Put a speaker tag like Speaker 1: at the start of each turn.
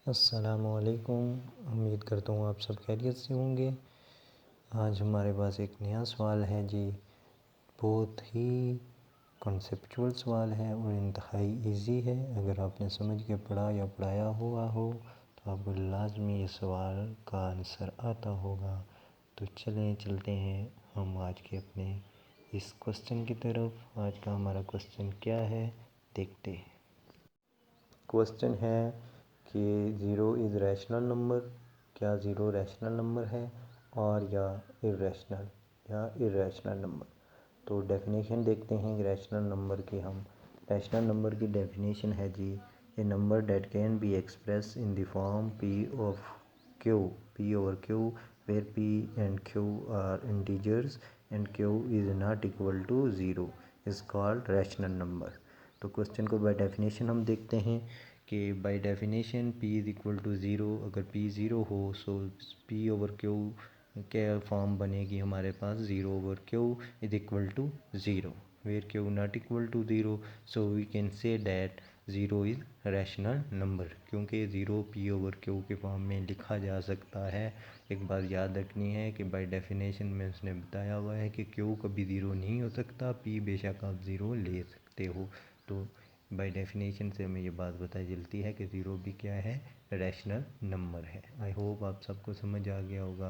Speaker 1: अस्सलामुअलैकुम। उम्मीद करता हूँ आप सब खैरियत से होंगे। आज हमारे पास एक नया सवाल है जी। बहुत ही कॉन्सेप्चुअल सवाल है और इंतहाई इजी है। अगर आपने समझ के पढ़ा या पढ़ाया हुआ हो तो आपको लाजमी इस सवाल का आंसर आता होगा। तो चलते हैं हम आज के अपने इस क्वेश्चन की तरफ। आज का हमारा क्वेश्चन क्या है देखते हैं। क्वेश्चन है कि ज़ीरो इज़ रैशनल नंबर। क्या ज़ीरो रैशनल नंबर है और या इर्रेशनल नंबर। तो डेफिनेशन देखते हैं रैशनल नंबर की। हम रैशनल नंबर की डेफिनेशन है जी, a number that can be express in the form p over q where p and q are integers and q is not equal to zero is called rational number. तो question को by definition हम देखते हैं कि by definition p is equal to zero. अगर p zero हो so p over q क्या form बनेगी हमारे पास, zero over q is equal to zero where q not equal to zero. So we can say that zero is rational number, क्योंकि zero p over q के form में लिखा जा सकता है। एक बात याद रखनी है कि बाय डेफिनेशन में उसने बताया हुआ है कि q कभी ज़ीरो नहीं हो सकता, p बेशक आप ज़ीरो ले सकते हो। तो बाय डेफिनेशन से हमें ये बात पता चलती है कि ज़ीरो भी क्या है, रैशनल नंबर है। आई होप आप सबको समझ आ गया होगा।